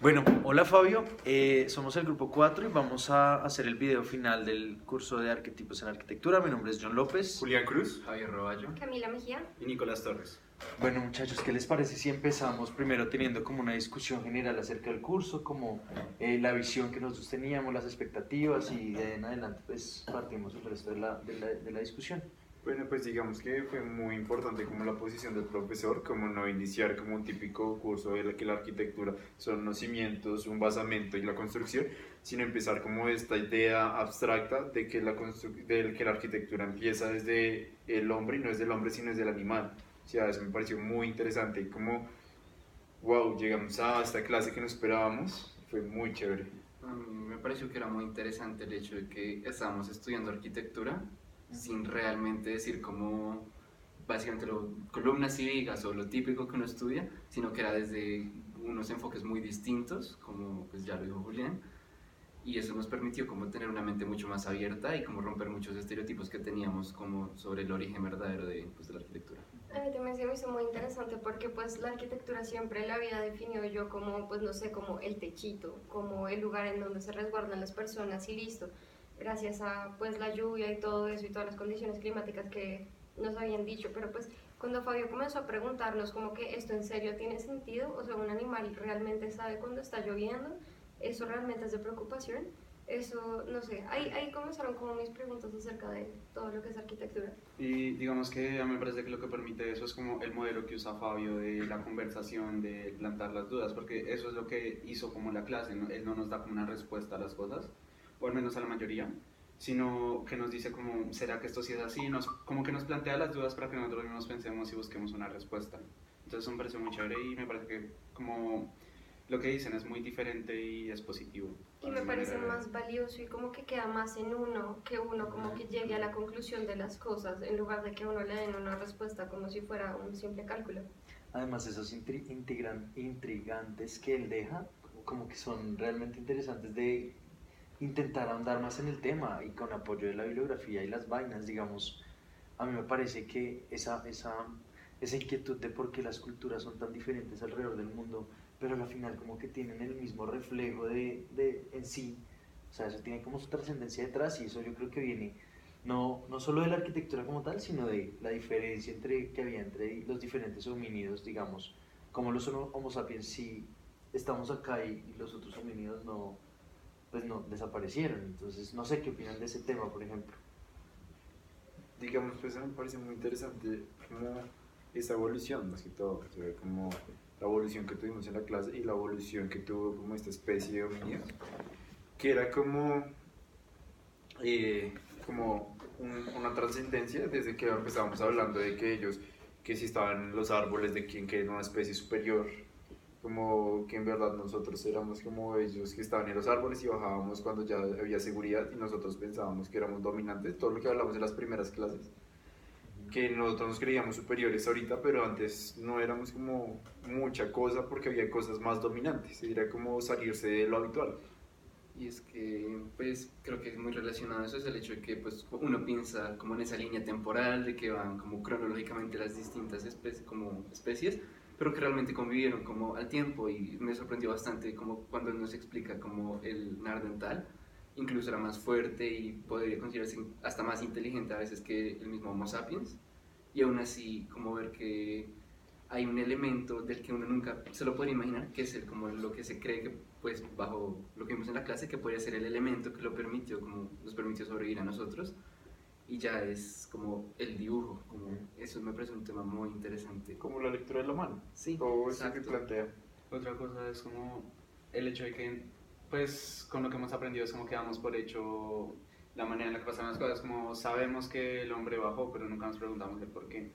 Bueno, hola Fabio, somos el grupo 4 y vamos a hacer el video final del curso de arquetipos en arquitectura. Mi nombre es John López. Julián Cruz, Javier Roballo, Camila Mejía. y Nicolás Torres. Bueno muchachos, ¿qué les parece si empezamos primero teniendo como una discusión general acerca del curso, como la visión que nosotros teníamos, las expectativas y de ahí en adelante pues partimos el resto de la discusión? Bueno, pues digamos que fue muy importante como la posición del profesor, como no iniciar como un típico curso de que la arquitectura son los cimientos, un basamento y la construcción, sino empezar como esta idea abstracta de que que la arquitectura empieza desde el hombre y no es del hombre sino es del animal. O sea, eso me pareció muy interesante y como, wow, llegamos a esta clase que no esperábamos, fue muy chévere. a mí me pareció que era muy interesante el hecho de que estábamos estudiando arquitectura sin realmente decir como básicamente columnas y vigas o lo típico que uno estudia, sino que era desde unos enfoques muy distintos, como pues ya lo dijo Julián, y eso nos permitió como tener una mente mucho más abierta y como romper muchos estereotipos que teníamos como sobre el origen verdadero de la arquitectura. A mí también se me hizo muy interesante porque pues la arquitectura siempre la había definido yo como, pues no sé, como el techito, como el lugar en donde se resguardan las personas y listo. Gracias a pues la lluvia y todo eso y todas las condiciones climáticas que nos habían dicho, pero pues cuando Fabio comenzó a preguntarnos como que esto en serio tiene sentido, o sea, un animal realmente sabe cuando está lloviendo, eso realmente es de preocupación. Eso, no sé, ahí comenzaron como mis preguntas acerca de todo lo que es arquitectura. Y digamos que a mí me parece que lo que permite eso es como el modelo que usa Fabio de la conversación, de plantar las dudas, porque eso es lo que hizo como la clase, ¿no? Él no nos da como una respuesta a las cosas, o al menos a la mayoría, sino que nos dice como, ¿será que esto sí es así? Como que nos plantea las dudas para que nosotros mismos pensemos y busquemos una respuesta. Entonces eso me parece muy chévere y me parece que como lo que dicen es muy diferente y es positivo. Y me parece más valioso y como que queda más en uno, que uno como que llegue a la conclusión de las cosas, en lugar de que uno le den una respuesta como si fuera un simple cálculo. Además esos intrigantes que él deja, como que son realmente interesantes de intentar ahondar más en el tema y con apoyo de la bibliografía y las vainas, digamos, a mí me parece que esa inquietud de por qué las culturas son tan diferentes alrededor del mundo, pero al final como que tienen el mismo reflejo de en sí, o sea, eso tiene como su trascendencia detrás y eso yo creo que viene no solo de la arquitectura como tal, sino de la diferencia que había entre los diferentes homínidos, digamos, como los Homo sapiens sí estamos acá y los otros homínidos no, pues no desaparecieron. Entonces, no sé qué opinan de ese tema, por ejemplo. Digamos, pues me parece muy interesante como esta evolución, más que todo, o sea, como la evolución que tuvimos en la clase y la evolución que tuvo como esta especie de homínidos, que era como una trascendencia desde que empezábamos hablando de que ellos, que si estaban en los árboles, de quién que era una especie superior, como que en verdad nosotros éramos como ellos que estaban en los árboles y bajábamos cuando ya había seguridad y nosotros pensábamos que éramos dominantes, todo lo que hablamos en las primeras clases, que nosotros nos creíamos superiores ahorita, pero antes no éramos como mucha cosa porque había cosas más dominantes, era como salirse de lo habitual. Y es que, pues, creo que es muy relacionado a eso, es el hecho de que, pues, uno piensa como en esa línea temporal, de que van como cronológicamente las distintas especies, pero que realmente convivieron como al tiempo, y me sorprendió bastante como cuando nos explica como el nardental, incluso era más fuerte y podría considerarse hasta más inteligente a veces que el mismo Homo sapiens, y aún así como ver que hay un elemento del que uno nunca se lo puede imaginar, que es como lo que se cree que, pues, bajo lo que vimos en la clase, que podría ser el elemento que lo permitió, como nos permitió sobrevivir a nosotros, y ya es como el dibujo, como eso me parece un tema muy interesante. Como la lectura de la mano, Sí, todo eso que exacto. plantea. Otra cosa es como el hecho de que, pues, con lo que hemos aprendido es como que damos por hecho la manera en la que pasan las cosas, como sabemos que el hombre bajó, pero nunca nos preguntamos el por qué.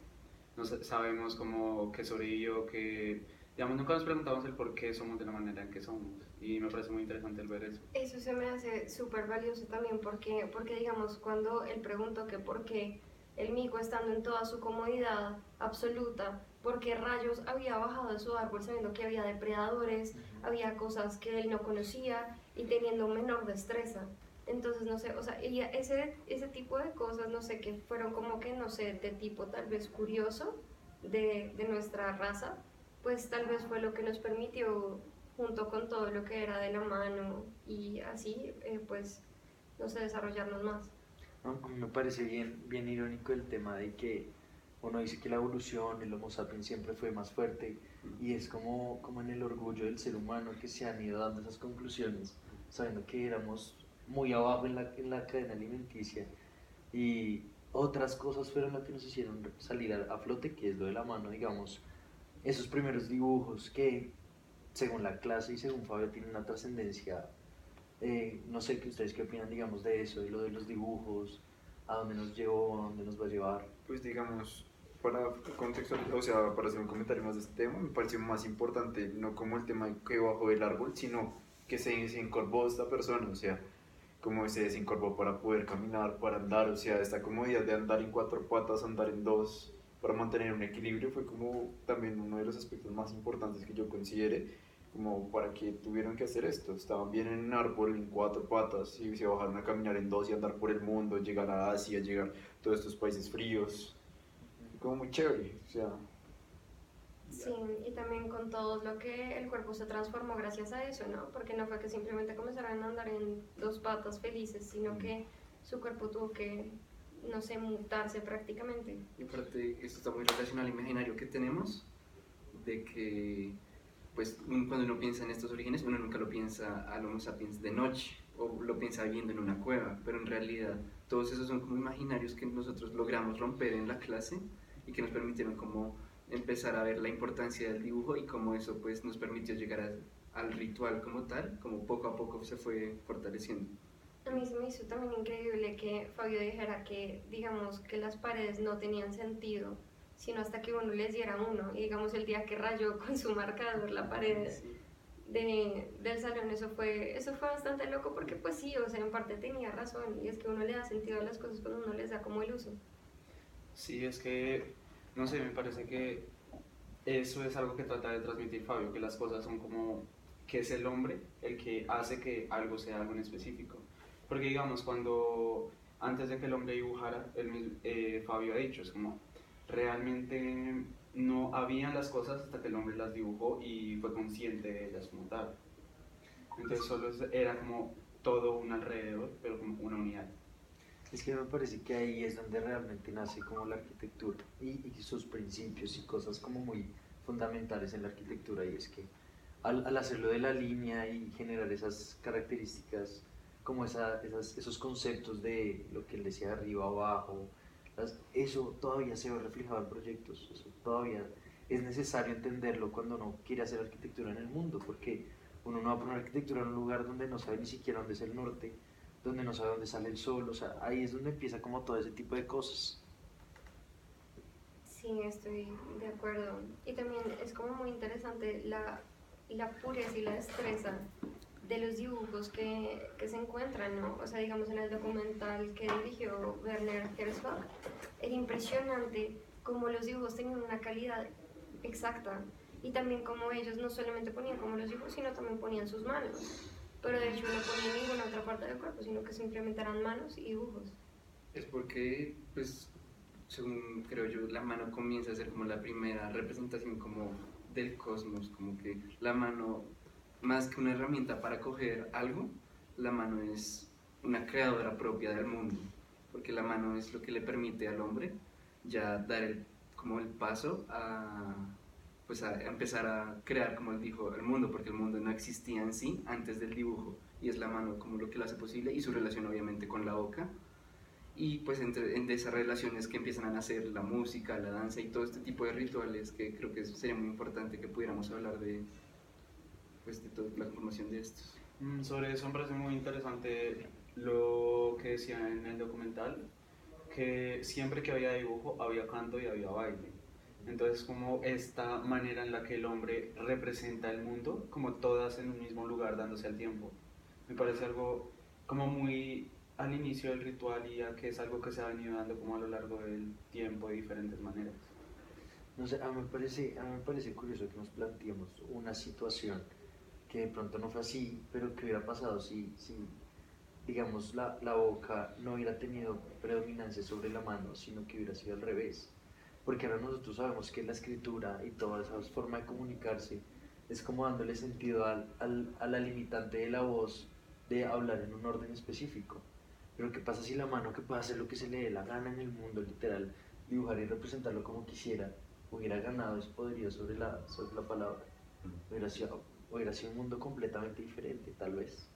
No sabemos como que sobrevivió, que, digamos, nunca nos preguntamos el por qué somos de la manera en que somos. Y me parece muy interesante el ver eso. Eso se me hace súper valioso también porque, digamos, cuando él preguntó que por qué el mico estando en toda su comodidad absoluta, por qué rayos había bajado de su árbol sabiendo que había depredadores, había cosas que él no conocía y teniendo menor destreza. Entonces, no sé, o sea, y ese tipo de cosas, no sé, que fueron como que, no sé, de tipo tal vez curioso de nuestra raza, pues tal vez fue lo que nos permitió junto con todo lo que era de la mano y así, pues, no sé, desarrollarnos más. A mí me parece bien irónico el tema de que uno dice que la evolución, el Homo sapiens siempre fue más fuerte y es como en el orgullo del ser humano que se han ido dando esas conclusiones, sabiendo que éramos muy abajo en la cadena alimenticia y otras cosas fueron las que nos hicieron salir a flote, que es lo de la mano, digamos, esos primeros dibujos que según la clase y según Fabio tienen una trascendencia. No sé qué ustedes qué opinan, digamos, de eso, de lo de los dibujos, a dónde nos llevó, a dónde nos va a llevar. Pues digamos, para contextualizar, o sea, para hacer un comentario más de este tema, me pareció más importante no como el tema que bajó del árbol, sino que se encorvó esta persona, o sea, cómo se desencorvó para poder caminar, para andar, o sea, esta comodidad de andar en cuatro patas, andar en dos, para mantener un equilibrio, fue como también uno de los aspectos más importantes que yo consideré, como para que tuvieron que hacer esto. Estaban bien en un árbol, en cuatro patas, y se bajaron a caminar en dos y andar por el mundo, llegar a Asia, llegar a todos estos países fríos, como muy chévere, o sea, Sí, y también con todo lo que el cuerpo se transformó gracias a eso, ¿no? Porque no fue que simplemente comenzaran a andar en dos patas felices, sino que su cuerpo tuvo que, no sé, mutarse prácticamente. Y aparte, esto está muy relacionado al imaginario que tenemos, de que, pues, cuando uno piensa en estos orígenes, uno nunca lo piensa al Homo sapiens de noche, o lo piensa viviendo en una cueva, pero en realidad todos esos son como imaginarios que nosotros logramos romper en la clase y que nos permitieron como empezar a ver la importancia del dibujo y cómo eso pues nos permitió llegar al ritual como tal, como poco a poco se fue fortaleciendo. A mí se me hizo también increíble que Fabio dijera que, digamos, que las paredes no tenían sentido, sino hasta que uno les diera uno. Y digamos, el día que rayó con su marcador la pared Sí. del salón, eso fue bastante loco porque pues sí, o sea, en parte tenía razón, y es que uno le da sentido a las cosas cuando uno les da como el uso. Sí, es que, no sé, me parece que eso es algo que trata de transmitir Fabio, que las cosas son como que es el hombre el que hace que algo sea algo en específico. Porque digamos, cuando antes de que el hombre dibujara, Fabio ha dicho, es como realmente no habían las cosas hasta que el hombre las dibujó y fue consciente de ellas como tal. Entonces solo era como todo un alrededor, pero como una unidad. Es que me parece que ahí es donde realmente nace como la arquitectura y sus principios y cosas como muy fundamentales en la arquitectura y es que al hacerlo de la línea y generar esas características, como esos conceptos de lo que él decía arriba, abajo, eso todavía se ve reflejado en proyectos, eso todavía es necesario entenderlo cuando uno quiere hacer arquitectura en el mundo, porque uno no va a poner arquitectura en un lugar donde no sabe ni siquiera dónde es el norte, donde no sabe dónde sale el sol, o sea, ahí es donde empieza como todo ese tipo de cosas. Sí, estoy de acuerdo. Y también es como muy interesante la pureza y la destreza de los dibujos que se encuentran, ¿no? O sea, digamos en el documental que dirigió Werner Herzog, era impresionante cómo los dibujos tenían una calidad exacta y también como ellos no solamente ponían como los dibujos, sino también ponían sus manos. Pero de hecho no ponían ninguna otra parte del cuerpo, sino que simplemente eran manos y dibujos. Es porque, pues, según creo yo, la mano comienza a ser como la primera representación como del cosmos, como que la mano, más que una herramienta para coger algo, la mano es una creadora propia del mundo, porque la mano es lo que le permite al hombre ya dar como el paso a, pues a empezar a crear, como él dijo, el mundo, porque el mundo no existía en sí antes del dibujo, y es la mano como lo que lo hace posible, y su relación obviamente con la boca, y pues de esas relaciones que empiezan a nacer la música, la danza y todo este tipo de rituales que creo que sería muy importante que pudiéramos hablar de, pues, de toda la formación de estos. Sobre eso me parece muy interesante lo que decía en el documental, que siempre que había dibujo había canto y había baile. Entonces como esta manera en la que el hombre representa el mundo, como todas en un mismo lugar dándose al tiempo. Me parece algo como muy al inicio del ritual y ya que es algo que se ha venido dando como a lo largo del tiempo de diferentes maneras. No sé, a mí me parece curioso que nos planteemos una situación que de pronto no fue así, pero que hubiera pasado si digamos, la boca no hubiera tenido predominancia sobre la mano, sino que hubiera sido al revés. Porque ahora nosotros sabemos que la escritura y toda esa forma de comunicarse es como dándole sentido a la limitante de la voz de hablar en un orden específico. Pero ¿qué pasa si la mano que puede hacer lo que se le dé la gana en el mundo, literal, dibujar y representarlo como quisiera, hubiera ganado ese poderío sobre la palabra? Hubiera sido un mundo completamente diferente, tal vez.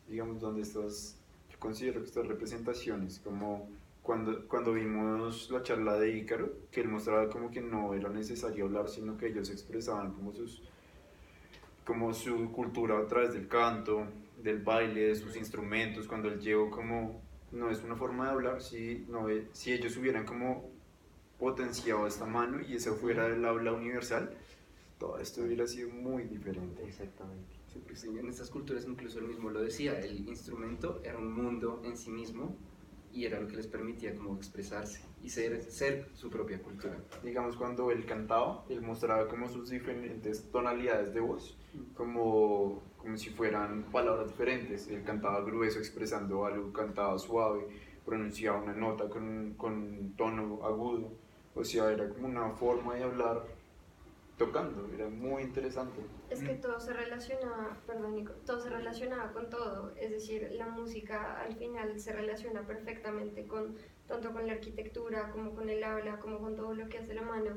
Digamos, donde estas, yo considero que estas representaciones, como cuando vimos la charla de Ícaro, que él mostraba como que no era necesario hablar, sino que ellos expresaban como su cultura a través del canto, del baile, de sus instrumentos, cuando él llegó como, no es una forma de hablar, si, no, si ellos hubieran como potenciado esta mano y esa fuera el habla universal, todo esto hubiera sido muy diferente. Exactamente. Sí, pues sí, en estas culturas incluso él mismo lo decía, el instrumento era un mundo en sí mismo y era lo que les permitía como expresarse y ser su propia cultura. Digamos, cuando él cantaba, él mostraba como sus diferentes tonalidades de voz, como si fueran palabras diferentes. Él cantaba grueso expresando algo, cantaba suave, pronunciaba una nota con un tono agudo. O sea, era como una forma de hablar tocando, era muy interesante. Es que todo se relaciona, perdón Nico, todo se relacionaba con todo, es decir, la música al final se relaciona perfectamente con tanto con la arquitectura como con el habla, como con todo lo que hace la mano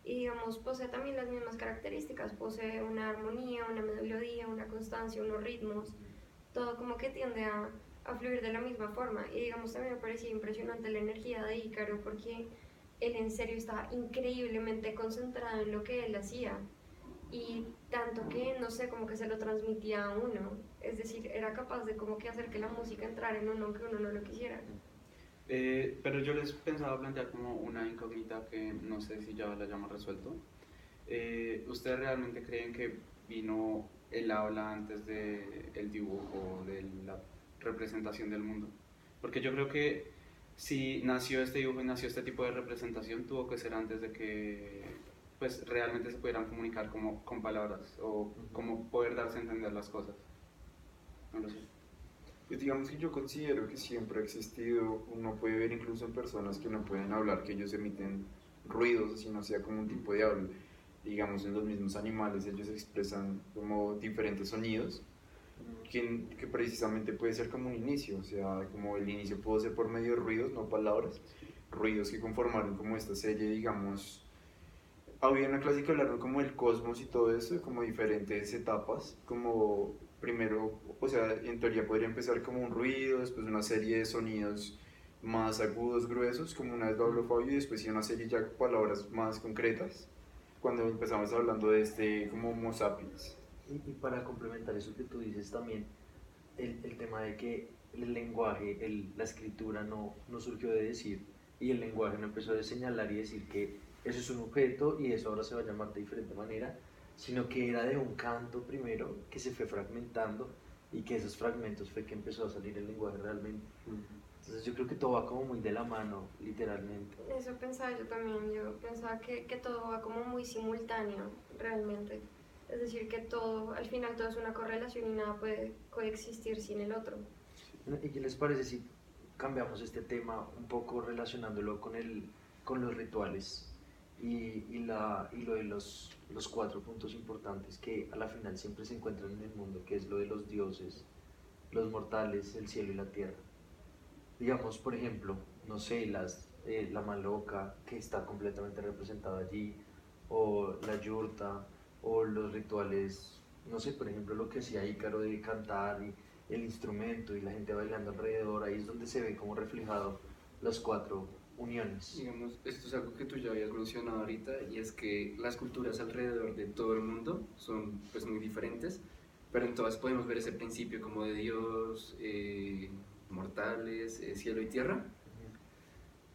y digamos posee también las mismas características, posee una armonía, una melodía, una constancia, unos ritmos, todo como que tiende a fluir de la misma forma y digamos también me parecía impresionante la energía de Ícaro porque él en serio estaba increíblemente concentrado en lo que él hacía y tanto que no sé como que se lo transmitía a uno, es decir, era capaz de como que hacer que la música entrara en uno aunque uno no lo quisiera. Pero yo les pensaba plantear como una incógnita que no sé si ya la hayamos resuelto. ¿Ustedes realmente creen que vino el habla antes del dibujo, de la representación del mundo? Porque yo creo que si nació este dibujo y nació este tipo de representación, tuvo que ser antes de que pues realmente se pudieran comunicar como con palabras o como poder darse a entender las cosas. No lo sé. Pues digamos que yo considero que siempre ha existido, uno puede ver incluso en personas que no pueden hablar, que ellos emiten ruidos, así no sea como un tipo de habla. Digamos, en los mismos animales ellos expresan como diferentes sonidos, que precisamente puede ser como un inicio, o sea, como el inicio pudo ser por medio de ruidos, no palabras, ruidos que conformaron como esta serie, digamos, había una clásica hablando como del cosmos y todo eso, como diferentes etapas, como primero, o sea, en teoría podría empezar como un ruido, después una serie de sonidos más agudos, gruesos, como una vez lo habló Fabio, y después sí una serie ya de palabras más concretas, cuando empezamos hablando de este como Homo sapiens. Y para complementar eso que tú dices también, el tema de que el lenguaje, la escritura no surgió de decir, y el lenguaje no empezó de señalar y decir que eso es un objeto y eso ahora se va a llamar de diferente manera, sino que era de un canto primero que se fue fragmentando y que esos fragmentos fue que empezó a salir el lenguaje realmente. Entonces yo creo que todo va como muy de la mano, literalmente. Eso pensaba yo también, yo pensaba que todo va como muy simultáneo realmente. Es decir, que todo, al final todo es una correlación y nada puede coexistir sin el otro. ¿Y qué les parece si cambiamos este tema un poco relacionándolo con los rituales y lo de los 4 puntos importantes que a la final siempre se encuentran en el mundo, que es lo de los dioses, los mortales, el cielo y la tierra? Digamos, por ejemplo, no sé, la maloca que está completamente representada allí, o la yurta, o los rituales, no sé, por ejemplo, lo que hacía Ícaro de cantar y el instrumento y la gente bailando alrededor, ahí es donde se ve como reflejado las 4 uniones. Digamos, esto es algo que tú ya habías mencionado ahorita y es que las culturas alrededor de todo el mundo son pues muy diferentes, pero en todas podemos ver ese principio como de Dios, mortales, cielo y tierra,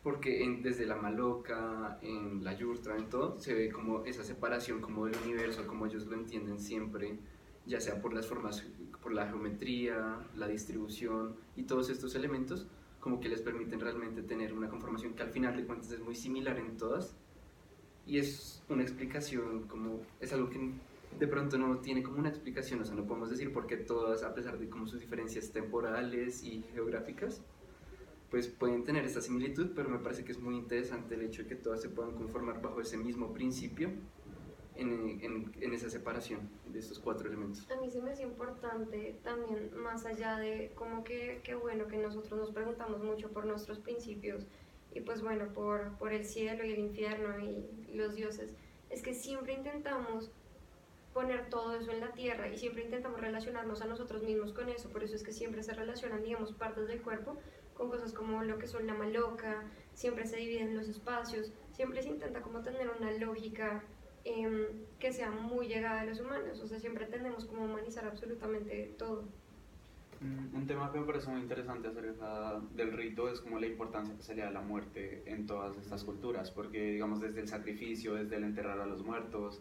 porque desde la maloca, en la yurta, en todo, se ve como esa separación como del universo, como ellos lo entienden siempre, ya sea por las formas, por la geometría, la distribución y todos estos elementos, como que les permiten realmente tener una conformación que al final de cuentas es muy similar en todas, y es una explicación, como es algo que de pronto no tiene como una explicación, o sea, no podemos decir por qué todas, a pesar de como sus diferencias temporales y geográficas, pues pueden tener esta similitud, pero me parece que es muy interesante el hecho de que todas se puedan conformar bajo ese mismo principio en esa separación de estos 4 elementos. A mí se me hace importante también, más allá de como que qué bueno que nosotros nos preguntamos mucho por nuestros principios y pues bueno, por el cielo y el infierno y los dioses, es que siempre intentamos poner todo eso en la tierra y siempre intentamos relacionarnos a nosotros mismos con eso, por eso es que siempre se relacionan, digamos, partes del cuerpo con cosas como lo que son la maloca, siempre se dividen los espacios, siempre se intenta como tener una lógica que sea muy llegada a los humanos, o sea, siempre tendemos como a humanizar absolutamente todo. Un tema que me parece muy interesante acerca del rito es como la importancia que se le da a la muerte en todas estas culturas, porque digamos desde el sacrificio, desde el enterrar a los muertos,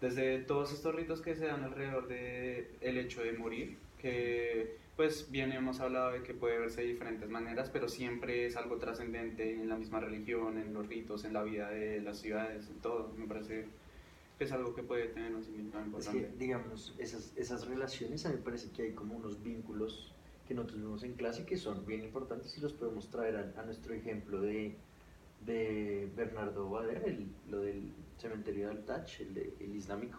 desde todos estos ritos que se dan alrededor del hecho de morir, que pues bien hemos hablado de que puede verse de diferentes maneras, pero siempre es algo trascendente en la misma religión, en los ritos, en la vida de las ciudades, en todo. Me parece que es algo que puede tener un significado Es importante. que, digamos, esas relaciones a mí me parece que hay como unos vínculos que nosotros vemos en clase que son bien importantes y los podemos traer a nuestro ejemplo de Bernardo Bader, lo del cementerio del Taj, el islámico.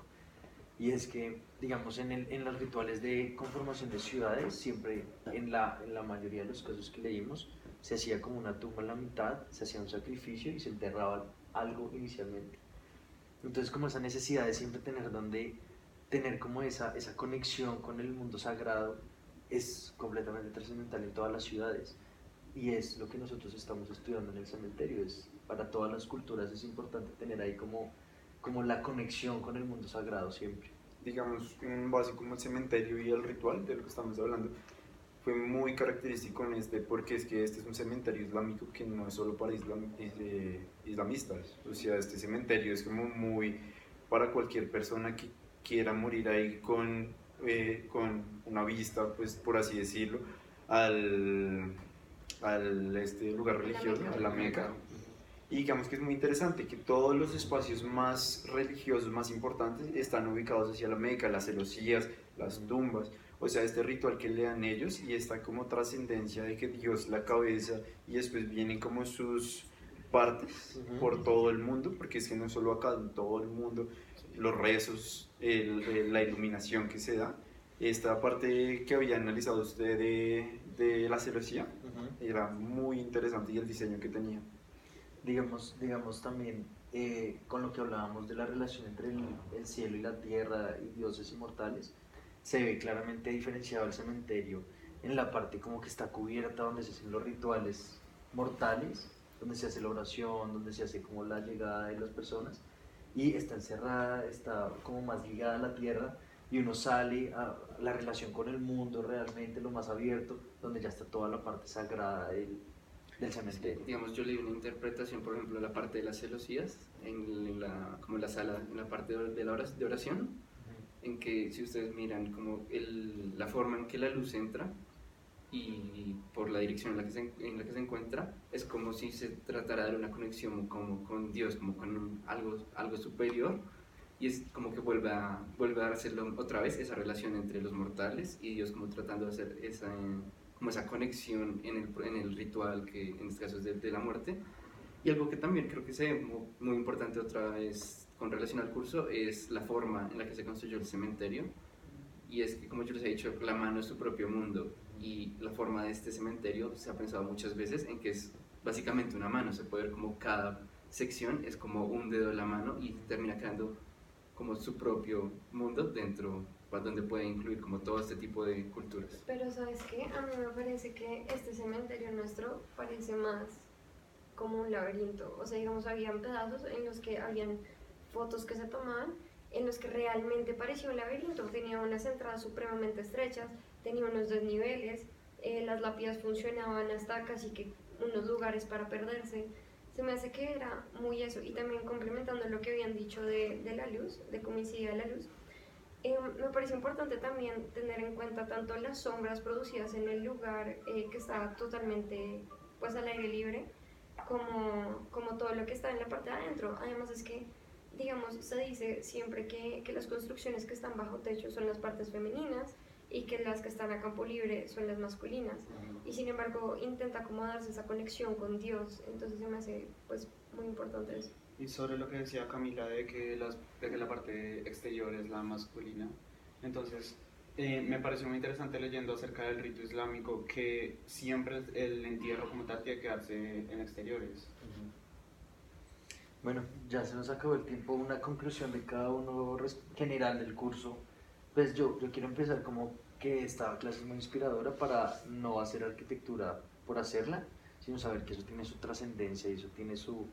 Y es que, digamos, en los rituales de conformación de ciudades, siempre, en la mayoría de los casos que leímos, se hacía como una tumba en la mitad, se hacía un sacrificio y se enterraba algo inicialmente. Entonces, como esa necesidad de siempre tener como esa conexión con el mundo sagrado es completamente trascendental en todas las ciudades. Y es lo que nosotros estamos estudiando en el cementerio. Para todas las culturas es importante tener ahí como la conexión con el mundo sagrado siempre. Digamos, un básico como el cementerio y el ritual de lo que estamos hablando fue muy característico en porque es que este es un cementerio islámico que no es solo para islamistas, o sea, este cementerio es como muy para cualquier persona que quiera morir ahí con una vista, pues por así decirlo, al este lugar religioso, a la Meca. Y digamos que es muy interesante que todos los espacios más religiosos, más importantes, están ubicados hacia la Meca, las celosías, las tumbas, o sea, este ritual que le dan ellos y esta como trascendencia de que Dios la cabeza y después vienen como sus partes por todo el mundo, porque es que no solo acá, en todo el mundo, los rezos, la iluminación que se da. Esta parte que había analizado usted de la celosía era muy interesante y el diseño que tenía. Digamos también, con lo que hablábamos de la relación entre el cielo y la tierra y dioses inmortales, se ve claramente diferenciado el cementerio en la parte como que está cubierta, donde se hacen los rituales mortales, donde se hace la oración, donde se hace como la llegada de las personas, y está encerrada, está como más ligada a la tierra, y uno sale a la relación con el mundo realmente, lo más abierto, donde ya está toda la parte sagrada del cementerio. Digamos, yo leí una interpretación, por ejemplo, de la parte de las celosías, como en la sala, en la parte de oración, en que si ustedes miran como la forma en que la luz entra y por la dirección en la que se encuentra, es como si se tratara de dar una conexión como con Dios, como con algo superior, y es como que vuelve a hacerlo otra vez, esa relación entre los mortales y Dios, como tratando de hacer como esa conexión en el ritual, que en este caso es de la muerte. Y algo que también creo que es muy importante otra vez con relación al curso es la forma en la que se construyó el cementerio. Y es que, como yo les he dicho, la mano es su propio mundo, y la forma de este cementerio se ha pensado muchas veces en que es básicamente una mano. Se puede ver como cada sección es como un dedo de la mano y termina creando como su propio mundo dentro, donde puede incluir como todo este tipo de culturas. Pero ¿sabes qué? A mí me parece que este cementerio nuestro parece más como un laberinto. O sea, digamos, habían pedazos en los que habían fotos que se tomaban en los que realmente parecía un laberinto. Tenía unas entradas supremamente estrechas, tenía unos desniveles, las lápidas funcionaban hasta casi que unos lugares para perderse. Se me hace que era muy eso. Y también complementando lo que habían dicho de la luz, de cómo incidía la luz, me parece importante también tener en cuenta tanto las sombras producidas en el lugar que está totalmente pues al aire libre, como todo lo que está en la parte de adentro. Además es que, digamos, se dice siempre que las construcciones que están bajo techo son las partes femeninas y que las que están a campo libre son las masculinas. Y sin embargo intenta como darse esa conexión con Dios. Entonces se me hace pues muy importante eso. Y sobre lo que decía Camila de que la parte exterior es la masculina, entonces me pareció muy interesante leyendo acerca del rito islámico que siempre el entierro como tal tiene que quedarse en exteriores. Bueno, ya se nos acabó el tiempo. Una conclusión de cada uno general del curso. Pues yo quiero empezar como que esta clase es muy inspiradora para no hacer arquitectura por hacerla, sino saber que eso tiene su trascendencia y eso tiene su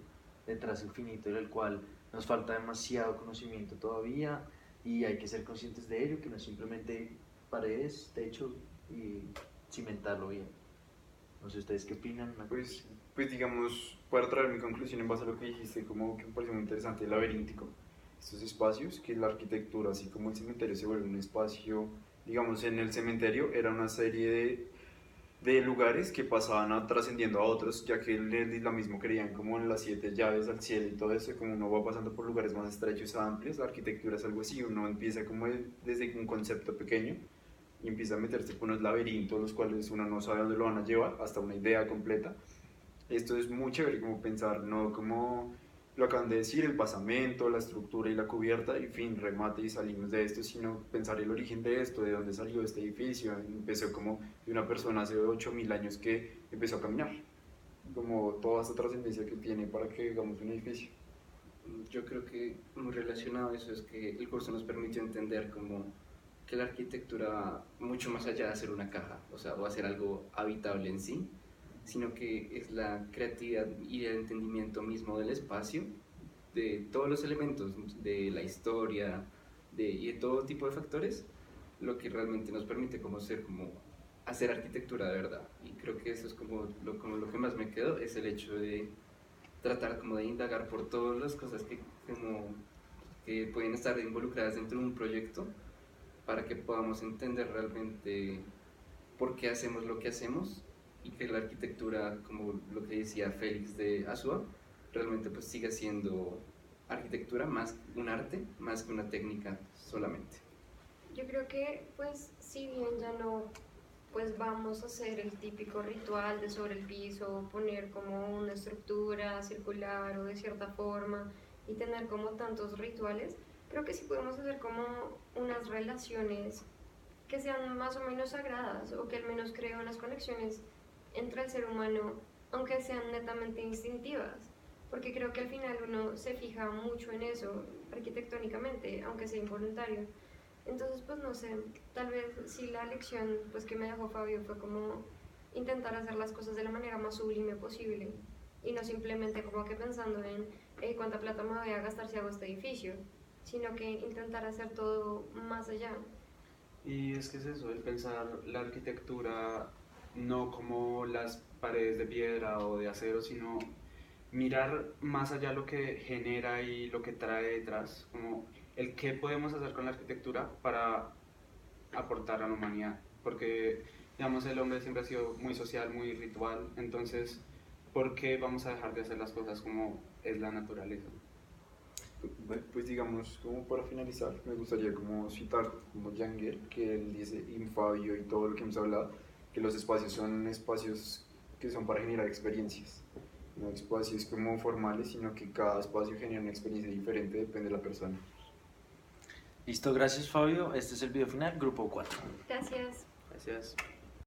detrás infinito en el cual nos falta demasiado conocimiento todavía y hay que ser conscientes de ello, que no es simplemente paredes, techo y cimentarlo bien. No sé ustedes qué opinan. Pues digamos, para traer mi conclusión en base a lo que dijiste, como que me pareció muy interesante el laberíntico. Estos espacios, que la arquitectura, así como el cementerio se vuelve un espacio, digamos, en el cementerio era una serie de lugares que pasaban trascendiendo a otros, ya que el islamismo creían como en las 7 llaves al cielo y todo eso, como uno va pasando por lugares más estrechos a amplios, la arquitectura es algo así, uno empieza como desde un concepto pequeño y empieza a meterse por unos laberintos, los cuales uno no sabe dónde lo van a llevar, hasta una idea completa. Esto es muy chévere como pensar, no como lo acaban de decir, el basamento, la estructura y la cubierta, y fin, remate y salimos de esto, sino pensar el origen de esto, de dónde salió este edificio. Empezó como de una persona hace 8000 años que empezó a caminar, como toda esta trascendencia que tiene para que hagamos un edificio. Yo creo que muy relacionado a eso es que el curso nos permitió entender como que la arquitectura va mucho más allá de hacer una caja, o sea, o hacer algo habitable en sí, sino que es la creatividad y el entendimiento mismo del espacio, de todos los elementos, de la historia, y de todo tipo de factores, lo que realmente nos permite como ser, como hacer arquitectura de verdad. Y creo que eso es como lo que más me quedó, es el hecho de tratar como de indagar por todas las cosas que pueden estar involucradas dentro de un proyecto para que podamos entender realmente por qué hacemos lo que hacemos y que la arquitectura, como lo que decía Félix de Azua, realmente pues siga siendo arquitectura más un arte, más que una técnica solamente. Yo creo que, pues, si bien ya no, pues vamos a hacer el típico ritual de sobre el piso, poner como una estructura circular o de cierta forma y tener como tantos rituales, creo que sí podemos hacer como unas relaciones que sean más o menos sagradas o que al menos creen unas conexiones entre el ser humano, aunque sean netamente instintivas, porque creo que al final uno se fija mucho en eso arquitectónicamente, aunque sea involuntario. Entonces, pues no sé, tal vez sí la lección pues, que me dejó Fabio fue como intentar hacer las cosas de la manera más sublime posible y no simplemente como que pensando en cuánta plata me voy a gastar si hago este edificio, sino que intentar hacer todo más allá. Y es que es eso, el pensar la arquitectura no como las paredes de piedra o de acero, sino mirar más allá lo que genera y lo que trae detrás, como el qué podemos hacer con la arquitectura para aportar a la humanidad. Porque, digamos, el hombre siempre ha sido muy social, muy ritual, entonces, ¿por qué vamos a dejar de hacer las cosas como es la naturaleza? Pues digamos, como para finalizar, me gustaría como citar como Jangel, que él dice, y Fabio y todo lo que hemos hablado, que los espacios son espacios que son para generar experiencias, no espacios como formales, sino que cada espacio genera una experiencia diferente, depende de la persona. Listo, gracias Fabio. Este es el video final, grupo 4. Gracias. Gracias.